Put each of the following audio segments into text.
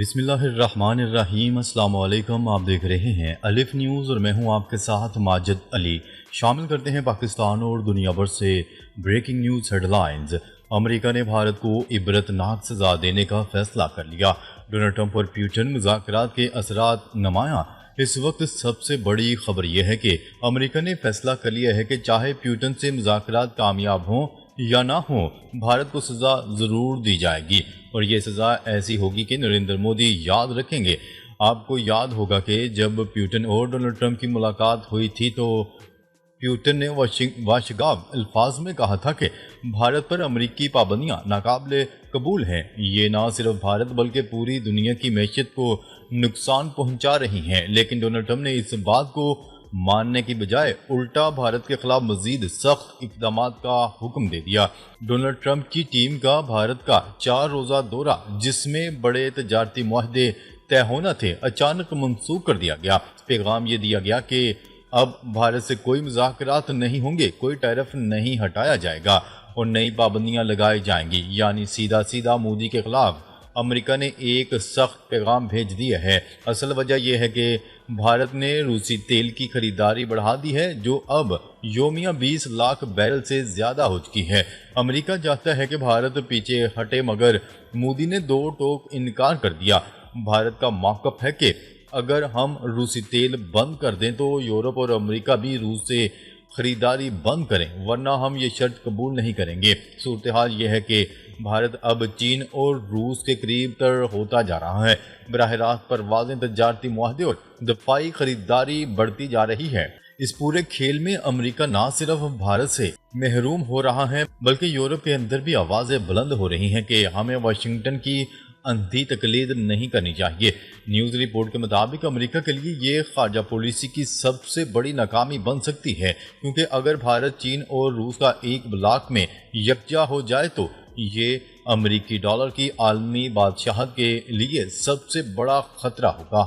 بسم اللہ الرحمن الرحیم۔ السلام علیکم، آپ دیکھ رہے ہیں الف نیوز اور میں ہوں آپ کے ساتھ ماجد علی۔ شامل کرتے ہیں پاکستان اور دنیا بھر سے بریکنگ نیوز ہیڈ لائنز۔ امریکہ نے بھارت کو عبرتناک سزا دینے کا فیصلہ کر لیا۔ ڈونلڈ ٹرمپ اور پیوٹن مذاکرات کے اثرات نمایاں۔ اس وقت سب سے بڑی خبر یہ ہے کہ امریکہ نے فیصلہ کر لیا ہے کہ چاہے پیوٹن سے مذاکرات کامیاب ہوں یا نہ ہوں، بھارت کو سزا ضرور دی جائے گی، اور یہ سزا ایسی ہوگی کہ نریندر مودی یاد رکھیں گے۔ آپ کو یاد ہوگا کہ جب پیوٹن اور ڈونلڈ ٹرمپ کی ملاقات ہوئی تھی تو پیوٹن نے واشگاف الفاظ میں کہا تھا کہ بھارت پر امریکی پابندیاں ناقابل قبول ہیں۔ یہ نہ صرف بھارت بلکہ پوری دنیا کی معیشت کو نقصان پہنچا رہی ہیں، لیکن ڈونلڈ ٹرمپ نے اس بات کو ماننے کی بجائے الٹا بھارت کے خلاف مزید سخت اقدامات کا حکم دے دیا۔ ڈونلڈ ٹرمپ کی ٹیم کا بھارت کا 4 روزہ دورہ، جس میں بڑے تجارتی معاہدے طے ہونا تھے، اچانک منسوخ کر دیا گیا۔ پیغام یہ دیا گیا کہ اب بھارت سے کوئی مذاکرات نہیں ہوں گے، کوئی ٹیرف نہیں ہٹایا جائے گا اور نئی پابندیاں لگائی جائیں گی، یعنی سیدھا مودی کے خلاف امریکہ نے ایک سخت پیغام بھیج دیا ہے۔ اصل وجہ یہ ہے کہ بھارت نے روسی تیل کی خریداری بڑھا دی ہے، جو اب یومیہ 20 لاکھ بیرل سے زیادہ ہو چکی ہے۔ امریکہ چاہتا ہے کہ بھارت پیچھے ہٹے، مگر مودی نے دو ٹوک انکار کر دیا۔ بھارت کا موقف ہے کہ اگر ہم روسی تیل بند کر دیں تو یورپ اور امریکہ بھی روس سے خریداری بند کریں، ورنہ ہم یہ شرط قبول نہیں کریں گے۔ صورتحال یہ ہے کہ بھارت اب چین اور روس کے قریب تر ہوتا جا رہا ہے۔ براہ راست پروازیں، تجارتی معاہدے اور دفاعی خریداری بڑھتی جا رہی ہے۔ اس پورے کھیل میں امریکہ نہ صرف بھارت سے محروم ہو رہا ہے بلکہ یورپ کے اندر بھی آوازیں بلند ہو رہی ہیں کہ ہمیں واشنگٹن کی اندھی تقلید نہیں کرنی چاہیے۔ نیوز رپورٹ کے مطابق امریکہ کے لیے یہ خارجہ پالیسی کی سب سے بڑی ناکامی بن سکتی ہے، کیونکہ اگر بھارت، چین اور روس کا ایک بلاک میں یکجا ہو جائے تو یہ امریکی ڈالر کی عالمی بادشاہت کے لیے سب سے بڑا خطرہ ہوگا۔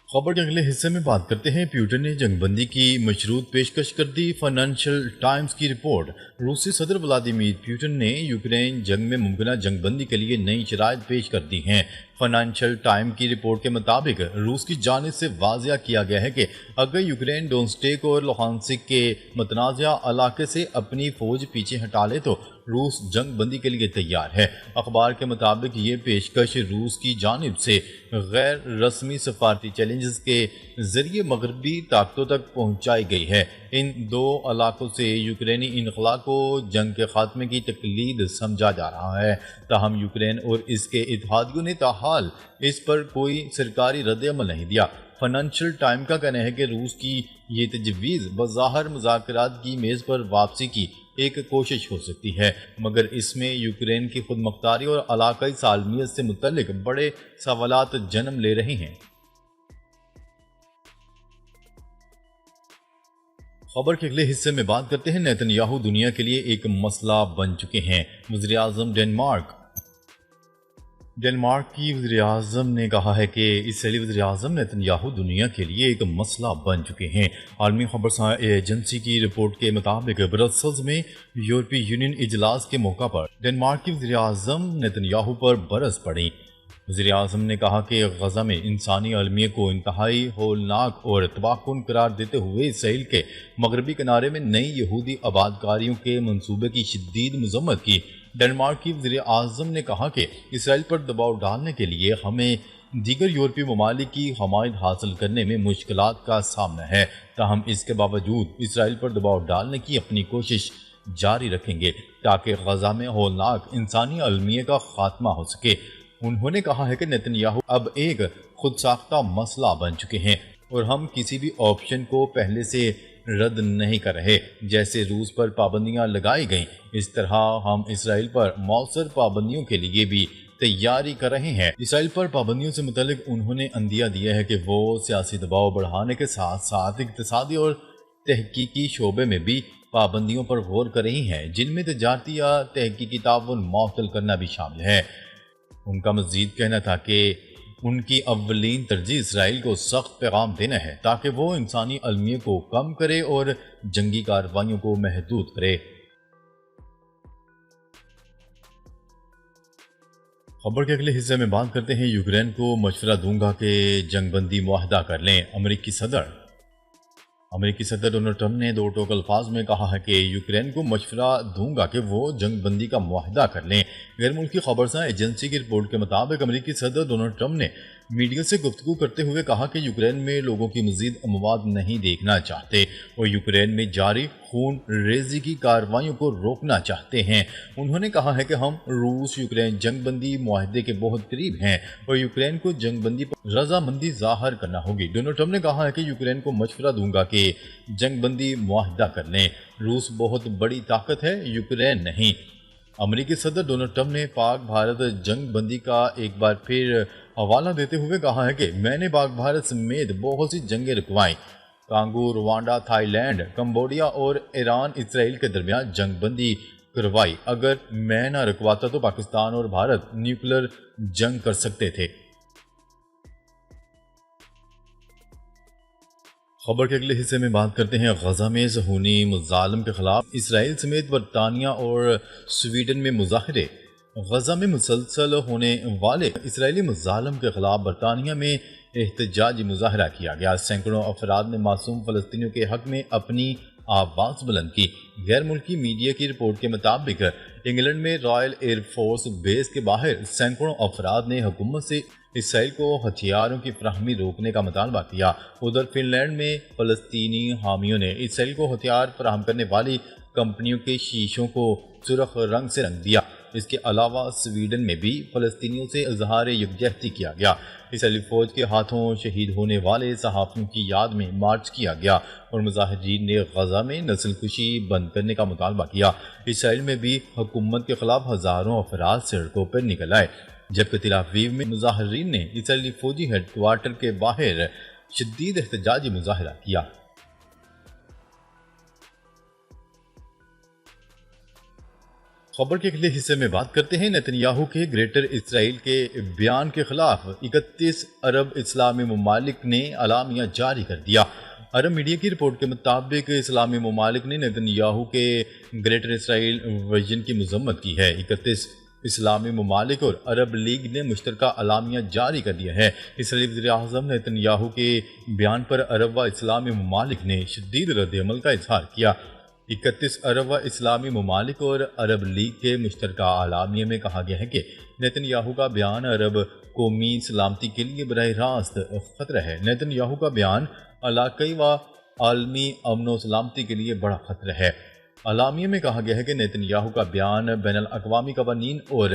خبر کے اگلے حصے میں بات کرتے ہیں۔ پیوٹن نے جنگ بندی کی مشروط پیشکش کر دی۔ فائنینشل ٹائمز کی رپورٹ۔ روسی صدر ولادیمیر پیوٹن نے یوکرین جنگ میں ممکنہ جنگ بندی کے لیے نئی شرائط پیش کر دی ہیں۔ فائنینشل ٹائم کی رپورٹ کے مطابق روس کی جانب سے واضح کیا گیا ہے کہ اگر یوکرین ڈونسٹیک اور لوہانسک کے متنازعہ علاقے سے اپنی فوج پیچھے ہٹا لے تو روس جنگ بندی کے لیے تیار ہے۔ اخبار کے مطابق یہ پیشکش روس کی جانب سے غیر رسمی سفارتی چیلنجز کے ذریعے مغربی طاقتوں تک پہنچائی گئی ہے۔ ان دو علاقوں سے یوکرینی انخلا کو جنگ کے خاتمے کی تقلید سمجھا جا رہا ہے، تاہم یوکرین اور اس کے اتحادیوں نے تاحال اس پر کوئی سرکاری رد عمل نہیں دیا۔ فائنینشل ٹائم کا کہنا ہے کہ روس کی یہ تجویز بظاہر مذاکرات کی میز پر واپسی کی ایک کوشش ہو سکتی ہے، مگر اس میں یوکرین کی خود مختاری اور علاقائی سالمیت سے متعلق بڑے سوالات جنم لے رہے ہیں۔ خبر کے اگلے حصے میں بات کرتے ہیں۔ نیتن یاہو دنیا کے لیے ایک مسئلہ بن چکے ہیں۔ وزیر اعظم ڈنمارک کی وزیر اعظم نے کہا ہے کہ اسرائیلی وزیر اعظم نیتن یاہو دنیا کے لیے ایک مسئلہ بن چکے ہیں۔ عالمی خبرساں ایجنسی کی رپورٹ کے مطابق برسلز میں یورپی یونین اجلاس کے موقع پر ڈنمارک کی وزیر اعظم نیتن یاہو پر برس پڑیں۔ وزیر اعظم نے کہا کہ غزہ میں انسانی المیہ کو انتہائی ہولناک اور تباہ کن قرار دیتے ہوئے اسرائیل کے مغربی کنارے میں نئی یہودی آبادکاریوں کے منصوبے کی شدید مذمت کی۔ ڈنمارک کی وزیر اعظم نے کہا کہ اسرائیل پر دباؤ ڈالنے کے لیے ہمیں دیگر یورپی ممالک کی حمایت حاصل کرنے میں مشکلات کا سامنا ہے، تاہم اس کے باوجود اسرائیل پر دباؤ ڈالنے کی اپنی کوشش جاری رکھیں گے تاکہ غزہ میں ہولناک انسانی المیہ کا خاتمہ ہو سکے۔ انہوں نے کہا ہے کہ نیتن یاہو اب ایک خود ساختہ مسئلہ بن چکے ہیں اور ہم کسی بھی آپشن کو پہلے سے رد نہیں کر رہے۔ جیسے روس پر پابندیاں لگائی گئیں، اس طرح ہم اسرائیل پر مؤثر پابندیوں کے لیے بھی تیاری کر رہے ہیں۔ اسرائیل پر پابندیوں سے متعلق انہوں نے عندیہ دیا ہے کہ وہ سیاسی دباؤ بڑھانے کے ساتھ ساتھ اقتصادی اور تحقیقی شعبے میں بھی پابندیوں پر غور کر رہی ہیں، جن میں تجارتی یا تحقیقی تعاون معطل کرنا بھی شامل ہے۔ ان کا مزید کہنا تھا کہ ان کی اولین ترجیح اسرائیل کو سخت پیغام دینا ہے تاکہ وہ انسانی المیہ کو کم کرے اور جنگی کارروائیوں کو محدود کرے۔ خبر کے اگلے حصے میں بات کرتے ہیں یوکرین کو مشورہ دوں گا کہ جنگ بندی معاہدہ کر لیں امریکی صدر ڈونلڈ ٹرمپ نے دو ٹوک الفاظ میں کہا ہے کہ یوکرین کو مشورہ دوں گا کہ وہ جنگ بندی کا معاہدہ کر لیں۔ غیر ملکی خبرساں ایجنسی کی رپورٹ کے مطابق امریکی صدر ڈونلڈ ٹرمپ نے میڈیا سے گفتگو کرتے ہوئے کہا کہ یوکرین میں لوگوں کی مزید اموات نہیں دیکھنا چاہتے اور یوکرین میں جاری خون ریزی کی کارروائیوں کو روکنا چاہتے ہیں۔ انہوں نے کہا ہے کہ ہم روس یوکرین جنگ بندی معاہدے کے بہت قریب ہیں اور یوکرین کو جنگ بندی پر رضامندی ظاہر کرنا ہوگی۔ ڈونلڈ ٹرمپ نے کہا ہے کہ یوکرین کو مشورہ دوں گا کہ جنگ بندی معاہدہ کر لیں۔ روس بہت بڑی طاقت ہے، یوکرین نہیں۔ امریکی صدر ڈونلڈ ٹرمپ نے پاک بھارت جنگ بندی کا ایک بار پھر حوالہ دیتے ہوئے کہا ہے کہ میں نے پاک بھارت سمیت بہت سی جنگیں رکوائیں، Congo, Rwanda, Thailand, Cambodia اور ایران اسرائیل کے درمیان جنگ بندی کروائی۔ اگر میں نہ رکواتا تو پاکستان اور بھارت نیوکلر جنگ کر سکتے تھے۔ خبر کے اگلے حصے میں بات کرتے ہیں غزہ میں صہیونی مظالم کے خلاف اسرائیل سمیت برطانیہ اور سویڈن میں مظاہرے۔ غزہ میں مسلسل ہونے والے اسرائیلی مظالم کے خلاف برطانیہ میں احتجاجی مظاہرہ کیا گیا۔ سینکڑوں افراد نے معصوم فلسطینیوں کے حق میں اپنی آواز بلند کی۔ غیر ملکی میڈیا کی رپورٹ کے مطابق انگلینڈ میں رائل ایئر فورس بیس کے باہر سینکڑوں افراد نے حکومت سے اسرائیل کو ہتھیاروں کی فراہمی روکنے کا مطالبہ کیا۔ ادھر فن لینڈ میں فلسطینی حامیوں نے اسرائیل کو ہتھیار فراہم کرنے والی کمپنیوں کے شیشوں کو سرخ رنگ سے رنگ دیا۔ اس کے علاوہ سویڈن میں بھی فلسطینیوں سے اظہار یکجہتی کیا گیا۔ اسرائیلی فوج کے ہاتھوں شہید ہونے والے صحافیوں کی یاد میں مارچ کیا گیا اور مظاہرین نے غزہ میں نسل کشی بند کرنے کا مطالبہ کیا۔ اسرائیل میں بھی حکومت کے خلاف ہزاروں افراد سڑکوں پر نکل آئے، جبکہ تل ابیب میں مظاہرین نے اسرائیلی فوجی ہیڈ کوارٹر کے باہر شدید احتجاجی مظاہرہ کیا۔ خبر کے اگلے حصے میں بات کرتے ہیں نیتن یاہو کے گریٹر اسرائیل کے بیان کے خلاف 31 عرب اسلامی ممالک نے اعلامیہ جاری کر دیا۔ عرب میڈیا کی رپورٹ کے مطابق اسلامی ممالک نے نیتن یاہو کے گریٹر اسرائیل ویژن کی مذمت کی ہے۔ 31 اسلامی ممالک اور عرب لیگ نے مشترکہ اعلامیہ جاری کر دیا ہے۔ اسرائیلی وزیر اعظم نیتن یاہو کے بیان پر عرب و اسلامی ممالک نے شدید رد عمل کا اظہار کیا۔ 31 عرب و اسلامی ممالک اور عرب لیگ کے مشترکہ اعلامیہ میں کہا گیا ہے کہ نیتن یاہو کا بیان عرب قومی سلامتی کے لیے براہ راست خطرہ ہے۔ نیتن یاہو کا بیان علاقائی و عالمی امن و سلامتی کے لیے بڑا خطرہ ہے۔ اعلامیہ میں کہا گیا ہے کہ نیتن یاہو کا بیان بین الاقوامی قوانین اور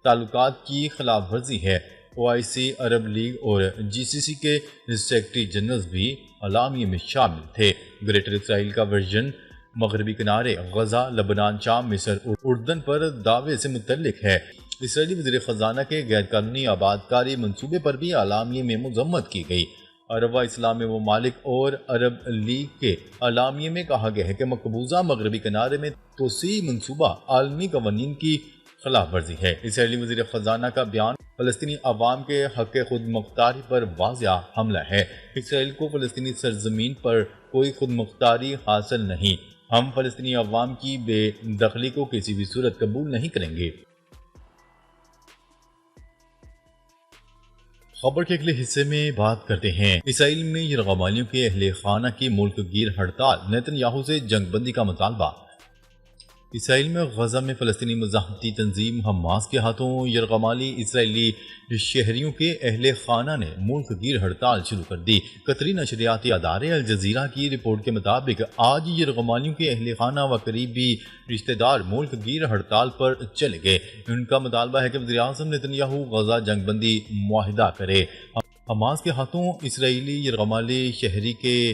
تعلقات کی خلاف ورزی ہے۔ OIC، عرب لیگ اور GCC کے سیکرٹری جنرلز بھی اعلامیہ میں شامل تھے۔ گریٹر اسرائیل کا ورژن مغربی کنارے، غزہ، لبنان، شام، مصر اور اردن پر دعوے سے متعلق ہے۔ اسرائیلی وزیر خزانہ کے غیر قانونی آباد کاری منصوبے پر بھی اعلامیہ میں مذمت کی گئی۔ عرب و اسلامی ممالک اور عرب لیگ کے اعلامیہ میں کہا گیا ہے کہ مقبوضہ مغربی کنارے میں توسیعی منصوبہ عالمی قوانین کی خلاف ورزی ہے۔ اسرائیلی وزیر خزانہ کا بیان فلسطینی عوام کے حق خود مختاری پر واضح حملہ ہے۔ اسرائیل کو فلسطینی سرزمین پر کوئی خود مختاری حاصل نہیں۔ ہم فلسطینی عوام کی بے دخلی کو کسی بھی صورت قبول نہیں کریں گے۔ خبر کے اگلے حصے میں بات کرتے ہیں اسرائیل میں یرغمالیوں کے اہل خانہ کی ملک گیر ہڑتال، نیتن یاہو سے جنگ بندی کا مطالبہ۔ اسرائیل میں غزہ میں فلسطینی مزاحمتی تنظیم حماس کے ہاتھوں یرغمالی اسرائیلی شہریوں کے اہل خانہ نے ملک گیر ہڑتال شروع کر دی۔ قطری نشریاتی ادارے الجزیرہ کی رپورٹ کے مطابق آج یرغمالیوں کے اہل خانہ و قریبی رشتہ دار ملک گیر ہڑتال پر چلے گئے۔ ان کا مطالبہ ہے کہ وزیر اعظم نیتن یاہو غزہ جنگ بندی معاہدہ کرے۔ حماس کے ہاتھوں اسرائیلی یرغمالی شہری کے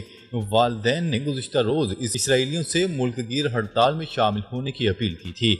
والدین نے گزشتہ روز اسرائیلیوں سے ملک گیر ہڑتال میں شامل ہونے کی اپیل کی تھی۔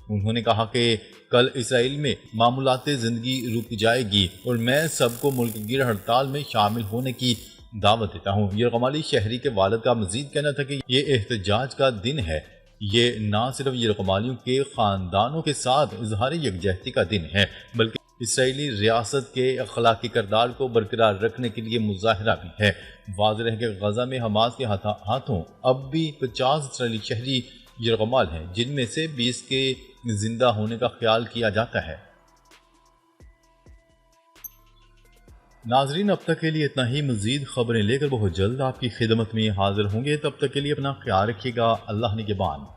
انہوں نے کہا کہ کل اسرائیل میں معمولات زندگی رک جائے گی اور میں سب کو ملک گیر ہڑتال میں شامل ہونے کی دعوت دیتا ہوں۔ یرغمالی شہری کے والد کا مزید کہنا تھا کہ یہ احتجاج کا دن ہے۔ یہ نہ صرف یرغمالیوں کے خاندانوں کے ساتھ اظہار یکجہتی کا دن ہے بلکہ اسرائیلی ریاست کے اخلاقی کردار کو برقرار رکھنے کے لیے مظاہرہ بھی ہے۔ واضح ہے کہ غزہ میں حماس کے ہاتھوں اب بھی 50 اسرائیلی شہری یرغمال ہیں، جن میں سے 20 کے زندہ ہونے کا خیال کیا جاتا ہے۔ ناظرین اب تک کے لیے اتنا ہی، مزید خبریں لے کر بہت جلد آپ کی خدمت میں حاضر ہوں گے، تب تک کے لیے اپنا خیال رکھیے گا، اللہ نگہبان۔